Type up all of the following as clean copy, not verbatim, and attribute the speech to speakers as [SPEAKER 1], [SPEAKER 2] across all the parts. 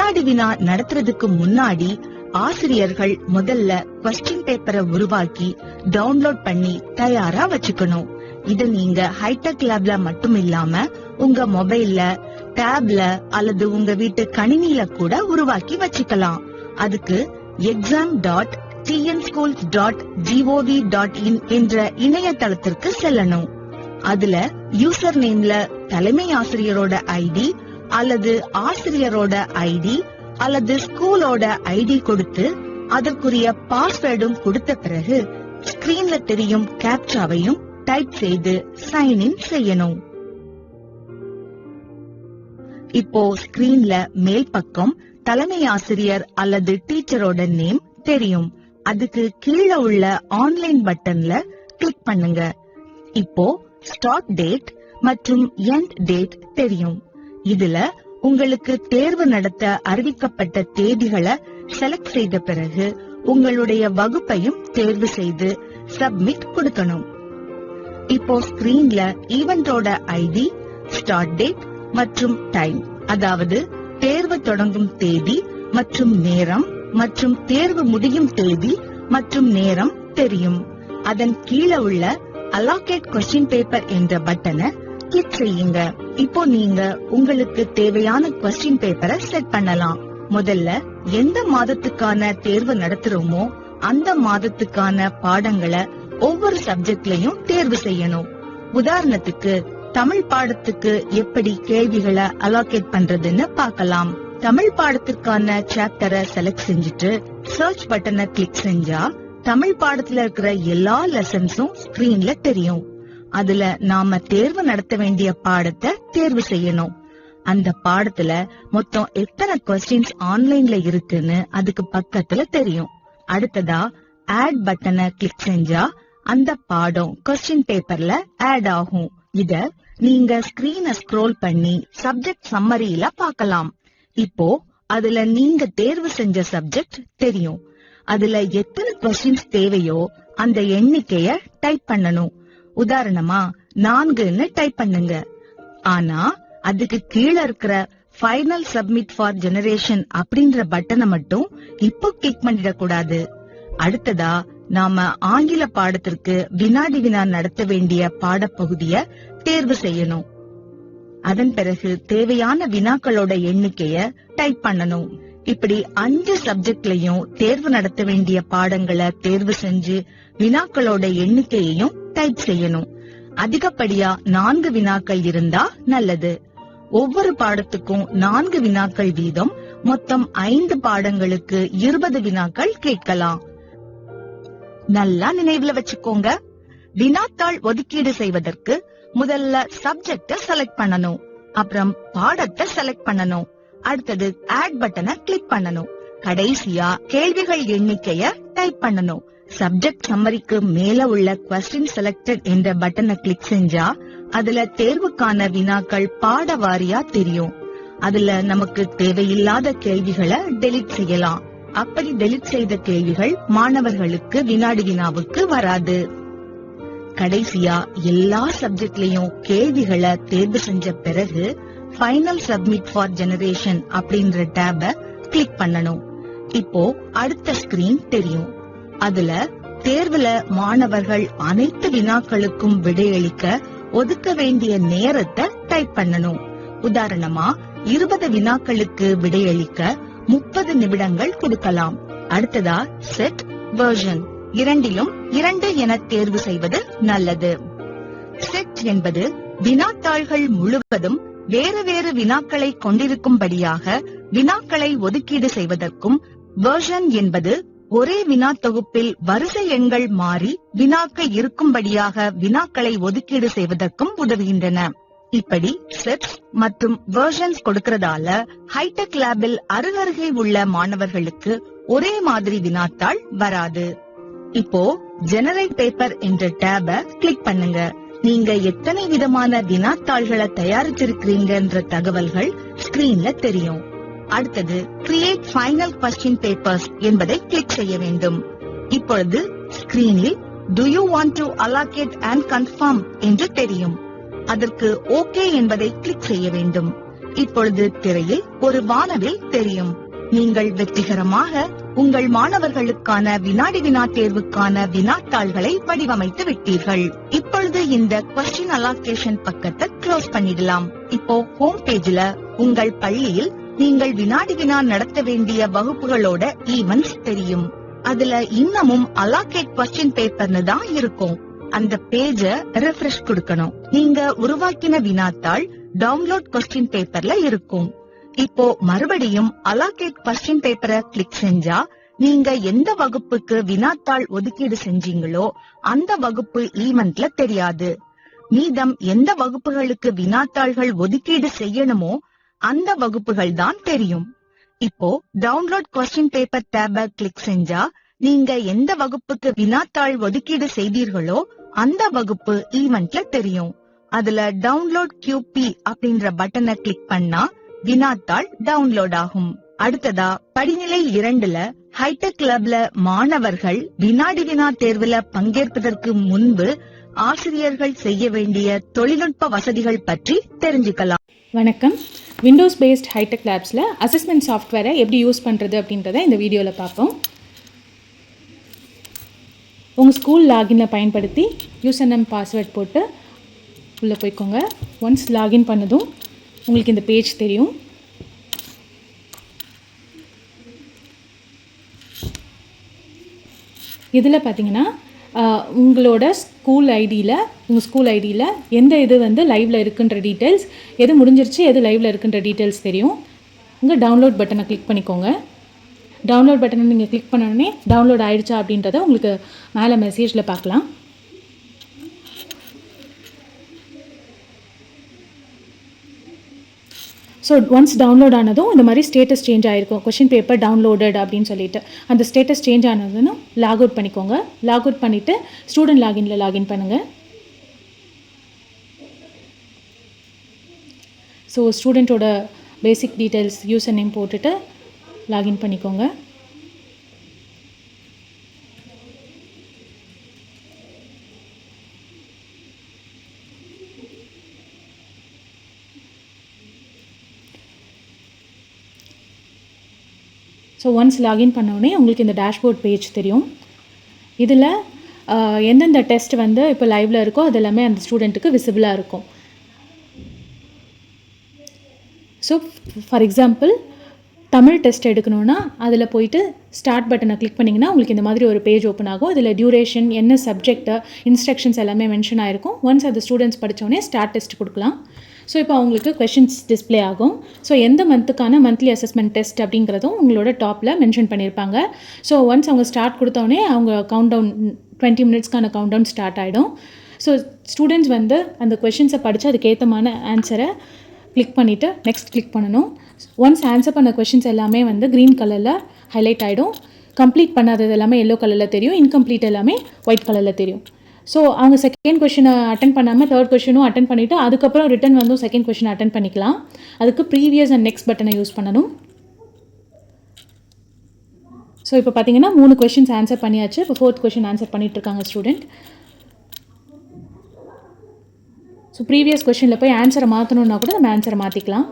[SPEAKER 1] வினாடி வினா நடத்துறதுக்கு முன்னாடி ஆசிரியர்கள் முதல்ல கொஸ்டின் பேப்பரை உருவாக்கி டவுன்லோட் பண்ணி தயாரா வச்சுக்கணும். இத நீங்க ஹைடெக் லேப்ல மட்டும் இல்லாம உங்க மொபைல்ல, டேப்ல அல்லது உங்க வீட்டு கணினியில கூட உருவாக்கி வச்சுக்கலாம். அதுக்கு exam.tnschools.gov.in என்ற இணையதளத்திற்கு செல்லணும். அதுல யூசர் நேம்ல தலைமை ஆசிரியரோட ஐடி அல்லது ஆசிரியரோட ஐடி அல்லது ஸ்கூலோட ஐடி கொடுத்து அதற்குரிய பாஸ்வேர்டும் கொடுத்த பிறகு ஸ்கிரீன்ல தெரியும் கேப்சாவையும் டைப் செய்து சைன் இன் செய்யணும். இப்போ ஸ்கிரீன்ல மேல் பக்கம் தலைமை ஆசிரியர் அல்லது டீச்சரோட நேம் தெரியும். அதுக்கு கீழே உள்ள ஆன்லைன் பட்டன்ல கிளிக் பண்ணுங்க. இப்போ ஸ்டார்ட் டேட் மற்றும் எண்ட் டேட் தெரியும். இதுல உங்களுக்கு தேர்வு நடத்த அறிவிக்கப்பட்ட தேதிகளை செலக்ட் செய்த பிறகு உங்களுடைய வகுப்பையும் தேர்வு செய்து சப்மிட் கொடுக்கணும். இப்போ ஸ்கிரீன்ல ஈவென்டோட ஐடி, ஸ்டார்ட் டேட் மற்றும் டைம், அதாவது தேர்வு தொடங்கும் தேதி மற்றும் நேரம் மற்றும் தேர்வு முடியும் தேதி மற்றும் நேரம் தெரியும். அதன் கீழே உள்ள அலோகேட் கொஸ்டின் பேப்பர் என்ற பட்டனை கிளிக் செய்யுங்க. இப்போ நீங்க உங்களுக்கு தேவையான கொஸ்டின் பேப்பரை செட் பண்ணலாம். முதல்ல எந்த மாதத்துக்கான தேர்வு நடத்துறோமோ அந்த மாதத்துக்கான பாடங்களை ஒவ்வொரு சப்ஜெக்ட்லயும் தேர்வு செய்யணும். உதாரணத்துக்கு தமிழ் பாடத்துக்கு எப்படி கேள்விகளை அலோகேட் பண்றதுன்னு பார்க்கலாம். தமிழ் பாடத்திற்கான சாப்டரை செலக்ட் செஞ்சுட்டு சர்ச் பட்டனை கிளிக் செஞ்சா தமிழ் பாடத்துல இருக்கிற எல்லா லெசன்ஸும் ஸ்கிரீன்ல தெரியும். அதுல நாம தேர்வு நடத்த வேண்டிய பாடத்தை தேர்வு செய்யணும். அந்த பாடத்துல மொத்தம் எத்தனை கொஸ்டின்ஸ் ஆன்லைன்ல இருக்குன்னு அதுக்கு பக்கத்துல தெரியும். அடுத்ததா ஆட் பட்டனை கிளிக் செஞ்சா அந்த பாடம் கொஸ்டின் பேப்பர்ல ஆட் ஆகும். இத நீங்க ஸ்கிரீனை ஸ்க்ரோல் பண்ணி சப்ஜெக்ட் சம்மரியில பார்க்கலாம். இப்போ அதுல நீங்க தேர்வு செஞ்ச சப்ஜெக்ட் தெரியும். அதுல எத்தனை கொஸ்டின்ஸ் தேவையோ அந்த எண்ணிக்கைய டைப் பண்ணணும். உதாரணமா 4ன்னு டைப் பண்ணுங்க. ஆனா அதுக்கு கீழே இருக்கிற ஃபைனல் சப்மிட் ஃபார் ஜெனரேஷன் அப்படின்ற பட்டனை மட்டும் இப்போ கிளிக் பண்ணிடக் கூடாது. அடுத்ததா நாம ஆங்கில பாடத்திற்கு வினாடி வினா நடத்த வேண்டிய பாடப்பகுதிய தேர்வு செய்யணும். அதன் பிறகு தேவையான வினாக்களோட எண்ணிக்கைய டைப் பண்ணணும். இப்படி 5 சப்ஜெக்ட்லயும் தேர்வு நடத்த வேண்டிய பாடங்களை தேர்வு செஞ்சு வினாக்களோட எண்ணிக்கையையும் டைப் செய்யணும். அதிகப்படியா 4 வினாக்கள் இருந்தா நல்லது. ஒவ்வொரு பாடத்துக்கும் 4 வினாக்கள் வீதம் மொத்தம் 5 பாடங்களுக்கு 20 வினாக்கள் கேட்கலாம். நல்லா நினைவுல வச்சுக்கோங்க. வினாத்தாள் ஒதுக்கீடு செய்வதற்கு முதல்ல சப்ஜெக்ட செலக்ட் பண்ணணும், அப்புறம் பாடத்தை செலக்ட் பண்ணணும், அடுத்தது ஆட் பட்டனை கிளிக் பண்ணணும், கடைசியா கேள்விகள் எண்ணிக்கைய டைப் பண்ணணும். சப்ஜெக்ட் சம்மரிக்கு மேல உள்ள கொஸ்டின் செலக்டட் என்ற பட்டனை கிளிக் செஞ்சா அதுல தேர்வுக்கான வினாக்கள் பாட வாரியா தெரியும். அதுல நமக்கு தேவையில்லாத கேள்விகளை டெலீட் செய்யலாம். அப்படி டெலீட் செய்த கேள்விகள் மாணவர்களுக்கு வினாடி வினாவுக்கு வராது. கடைசியா எல்லா சப்ஜெக்ட்லயும் கேள்விகளை தேர்வு செஞ்ச பிறகு ஃபைனல் சப்மிட் ஃபார் ஜெனரேஷன் அப்படின்ற டேப கிளிக் பண்ணணும். இப்போ அடுத்த ஸ்கிரீன் தெரியும். அதுல தேர்வுல மாணவர்கள் அனைத்து வினாக்களுக்கும் விடையளிக்க ஒதுக்க வேண்டிய நேரத்தை டைப் பண்ணணும். உதாரணமா 20 வினாக்களுக்கு விடையளிக்க 30 நிமிடங்கள் கொடுக்கலாம். அடுத்ததா செட் வெர்ஷன், இரண்டிலும் 2 என தேர்வு செய்வது நல்லது. செட் என்பது வினாத்தாள்கள் முழுவதும் வேறு வேறு வினாக்களை கொண்டிருக்கும்படியாக வினாக்களை ஒதுக்கீடு செய்வதற்கும், வெர்ஷன் என்பது ஒரே வினா தொகுப்பில் வரிசை எண்கள் மாறி வினாக்கள் இருக்கும்படியாக வினாக்களை ஒதுக்கீடு செய்வதற்கும் உதவுகின்றன. இப்படி செட்ஸ் மற்றும் வெர்ஷன்ஸ் கொடுக்கறதால ஹைடெக் லேபில் அருகருகே உள்ள மாணவர்களுக்கு ஒரே மாதிரி வினாத்தாள் வராது. இப்போ ஜெனரேட் பேப்பர் என்ற டேப கிளிக் பண்ணுங்க. நீங்க எத்தனை விதமான வினாத்தாள்களை தயாரிச்சிருக்கிறீங்கன்ற தகவல்கள் ஸ்கிரீன்ல தெரியும். அடுத்தது கிரியேட் ஃபைனல் கொஸ்டின் பேப்பர்ஸ் என்பதை கிளிக் செய்ய வேண்டும். இப்பொழுது ஸ்கிரீனில் Do you want to allocate and confirm என்று தெரியும். அதற்கு ஓகே என்பதை கிளிக் செய்ய வேண்டும். இப்பொழுது திரையில் ஒரு வானவில் தெரியும். நீங்கள் வெற்றிகரமாக உங்கள் மாணவர்களுக்கான வினாடி வினா தேர்வுக்கான வினாத்தாள்களை வடிவமைத்து விட்டீர்கள். இப்பொழுது இந்த கொஸ்டின் அலோகேஷன் பக்கத்தை க்ளோஸ் பண்ணிடலாம். இப்போ ஹோம் பேஜ்ல உங்கள் பள்ளியில் நீங்கள் வினாடி வினா நடத்த வேண்டிய வகுப்புகளோட ஈவென்ட்ஸ் தெரியும். அதுல இன்னமும் அலோகேட் கொஸ்டின் பேப்பர்னு தான் இருக்கும். அந்த பேஜ ரெஃப்ரெஷ் கொடுக்கணும். நீங்க உருவாக்கின வினாத்தாள் டவுன்லோட் கொஸ்டின் பேப்பர்ல இருக்கும். இப்போ மறுபடியும் அலோகேட் கொஸ்டின் பேப்பரை கிளிக் செஞ்சா நீங்க எந்த வகுப்புக்கு வினாத்தாள் ஒதுக்கீடு செஞ்சீங்களோ அந்த வகுப்பு ஈவென்ட்ல தெரியாது. மீதம் எந்த வகுப்புகளுக்கு வினாத்தாள்கள் ஒதுக்கீடு செய்யணுமோ அந்த வகுப்புகள் தான் தெரியும். இப்போ டவுன்லோட் கொஸ்டின் பேப்பர் டேப கிளிக் செஞ்சா நீங்க எந்த வகுப்புக்கு வினாத்தாள் ஒதுக்கீடு செய்தீர்களோ அந்த வகுப்பு ஈவென்ட்ல தெரியும். அதுல டவுன்லோட் QP அப்படின்ற பட்டனை கிளிக் பண்ணா வினாத்தாள் டவுன்லோட் ஆகும். அடுத்ததா படிநிலை 2ல ஹைடெக் லேப்ல மாணவர்கள் வினாடி வினா தேர்வுல பங்கேற்பதற்கு முன்பு ஆசிரியர்கள் செய்ய வேண்டிய தொழில்நுட்ப வசதிகள் பற்றி தெரிஞ்சுக்கலாம்.
[SPEAKER 2] வணக்கம். விண்டோஸ் பேஸ்ட் ஹைடெக் லேப்ஸில் அசஸ்மெண்ட் சாஃப்ட்வேரை எப்படி யூஸ் பண்ணுறது அப்படின்றத இந்த வீடியோவில் பார்ப்போம். உங்கள் ஸ்கூல் லாகினை பயன்படுத்தி யூசர் நேம் பாஸ்வேர்ட் போட்டு உள்ளே போய்க்கோங்க. ஒன்ஸ் லாகின் பண்ணதும் உங்களுக்கு இந்த பேஜ் தெரியும். இதில் பார்த்தீங்கன்னா உங்களோட ஸ்கூல் ஐடியில் எந்த இது வந்து லைவில் இருக்குன்ற டீட்டெயில்ஸ், எது முடிஞ்சிருச்சு எது லைவில் இருக்குன்ற டீட்டெயில்ஸ் தெரியும். உங்க டவுன்லோட் பட்டனை கிளிக் பண்ணிக்கோங்க. டவுன்லோட் பட்டனை நீங்கள் கிளிக் பண்ணோடனே டவுன்லோட் ஆகிடுச்சா அப்படின்றத உங்களுக்கு மேலே மெசேஜில் பார்க்கலாம். ஸோ ஒன்ஸ் டவுன்லோட் ஆனதும் இந்த மாதிரி ஸ்டேட்டஸ் சேஞ்ச் ஆகிருக்கும். கொஷின் பேப்பர் டவுன்லோடட் அப்படின்னு சொல்லிட்டு அந்த ஸ்டேட்டஸ் சேஞ்ச் ஆனதுன்னு லாக் அவுட் பண்ணிக்கோங்க. லாக் அவுட் பண்ணிவிட்டு ஸ்டூடெண்ட் லாகினில் லாகின் பண்ணுங்கள். ஸோ ஸ்டூடெண்ட்டோட பேசிக் டீட்டெயில்ஸ் யூசர் நேம் போட்டுட்டு லாகின் பண்ணிக்கோங்க. ஸோ ஒன்ஸ் லாகின் பண்ணோடனே உங்களுக்கு இந்த டேஷ்போர்ட் பேஜ் தெரியும். இதில் எந்தெந்த டெஸ்ட் வந்து இப்போ லைவில் இருக்கோ அது எல்லாமே அந்த ஸ்டூடெண்ட்டுக்கு விசிபிளாக இருக்கும். So for example Tamil test எடுக்கணுன்னா அதில் போயிட்டு ஸ்டார்ட் பட்டனை கிளிக் பண்ணிங்கன்னா உங்களுக்கு இந்த மாதிரி ஒரு பேஜ் ஓப்பன் ஆகும். அதில் டியூரேஷன், என்ன சப்ஜெக்ட்டு, இன்ஸ்ட்ரக்ஷன்ஸ் எல்லாமே மென்ஷன் ஆகிருக்கும். ஒன்ஸ் அந்த ஸ்டூடெண்ட்ஸ் படித்தோடனே ஸ்டார்ட் டெஸ்ட் கொடுக்கலாம். ஸோ இப்போ அவங்களுக்கு கொஷின்ஸ் டிஸ்பிளே ஆகும். ஸோ எந்த மந்த்துக்கான மந்த்லி அசஸ்மெண்ட் டெஸ்ட் அப்படிங்கிறதும் உங்களோட டாப்பில் மென்ஷன் பண்ணியிருப்பாங்க. ஸோ ஒன்ஸ் அவங்க ஸ்டார்ட் கொடுத்தோடனே அவங்க கவுண்டவுன் 20 மினிட்ஸ்க்கான கவுண்டவுன் ஸ்டார்ட் ஆகிடும். ஸோ ஸ்டூடெண்ட்ஸ் வந்து அந்த கொஷின்ஸை படித்து அதுக்கேற்றமான ஆன்சரை கிளிக் பண்ணிவிட்டு நெக்ஸ்ட் கிளிக் பண்ணணும். ஒன்ஸ் ஆன்சர் பண்ண கொஷின்ஸ் எல்லாமே வந்து க்ரீன் கலரில் ஹைலைட் ஆகிடும். கம்ப்ளீட் பண்ணாதது எல்லாமே எல்லோ கலரில் தெரியும். இன்கம்ப்ளீட் எல்லாமே ஒயிட் கலரில் தெரியும். ஸோ அவங்க செகண்ட் கொஷினை அட்டன் பண்ணாமல் தேர்ட் கொஷினும் அட்டன் பண்ணிவிட்டு அதுக்கப்புறம் ரிட்டன் வந்து செகண்ட் கொஷினை அட்டன் பண்ணிக்கலாம். அதுக்கு ப்ரீவியஸ் அண்ட் நெக்ஸ்ட் பட்டனை யூஸ் பண்ணணும். ஸோ இப்போ பார்த்தீங்கன்னா 3 கொஷின்ஸ் ஆன்சர் பண்ணியாச்சு. இப்போ 4th கொஷின் ஆன்சர் பண்ணிகிட்ருக்காங்க ஸ்டூடெண்ட். ஸோ ப்ரீவியஸ் கொஷினில் போய் ஆன்சரை மாற்றணுன்னா கூட நம்ம ஆன்சரை மாற்றிக்கலாம்.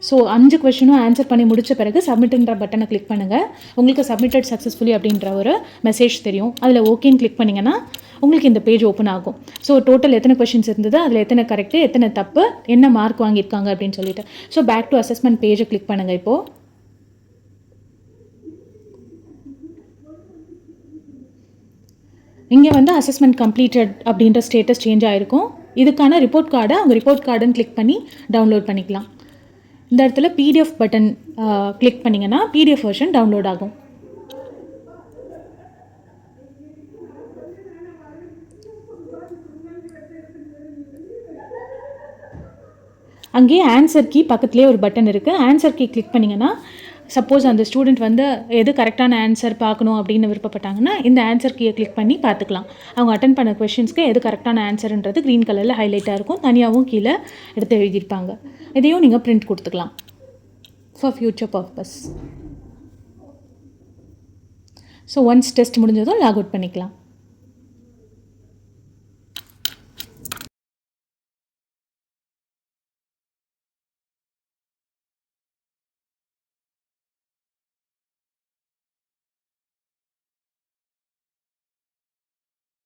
[SPEAKER 2] ஸோ 5 கொஷினும் ஆன்சர் பண்ணி முடித்த பிறகு சப்மிட்ன்ற பட்டனை கிளிக் பண்ணுங்கள். உங்களுக்கு சப்மிட்டட் சக்ஸஸ்ஃபுல்லி அப்படின்ற ஒரு மெசேஜ் தெரியும். அதில் ஓகேன்னு கிளிக் பண்ணிங்கன்னா உங்களுக்கு இந்த பேஜ் ஓப்பன் ஆகும். ஸோ டோட்டல் எத்தனை கொஷின்ஸ் இருந்தது, அதில் எத்தனை கரெக்டு, எத்தனை தப்பு, என்ன மார்க் வாங்கியிருக்காங்க அப்படின்னு சொல்லிட்டு. ஸோ பேக் டு அசஸ்மெண்ட் பேஜை கிளிக் பண்ணுங்கள். இப்போது இங்கே வந்து அசஸ்மெண்ட் கம்ப்ளீட்டட் அப்படின்ற ஸ்டேட்டஸ் சேஞ்ச் ஆகிருக்கும். இதுக்கான ரிப்போர்ட் கார்டை அவங்க ரிப்போர்ட் கார்டுன்னு கிளிக் பண்ணி டவுன்லோட் பண்ணிக்கலாம். இந்த இடத்துல PDF பட்டன் கிளிக் பண்ணிங்கன்னா PDF வெர்ஷன் டவுன்லோட் ஆகும். அங்கேயே ஆன்சர் கீ பக்கத்துலேயே ஒரு பட்டன் இருக்குது. ஆன்சர் கீ கிளிக் பண்ணிங்கன்னா சப்போஸ் அந்த ஸ்டூடெண்ட் வந்து எது கரெக்டான ஆன்சர் பார்க்கணும் அப்படின்னு விருப்பப்பட்டாங்கன்னா இந்த ஆன்சர் கீயை கிளிக் பண்ணி பார்த்துக்கலாம். அவங்க அட்டன் பண்ண கொஷின்ஸ்க்கு எது கரெக்டான ஆன்சர்ன்றது க்ரீன் கலரில் ஹைலைட்டாக இருக்கும். தனியாகவும் கீழே எடுத்து எழுதியிருப்பாங்க. இதையும் நீங்கள் பிரிண்ட் கொடுத்துக்கலாம் for future purpose. So once test முடிஞ்சதும் லாக் அவுட் பண்ணிக்கலாம்.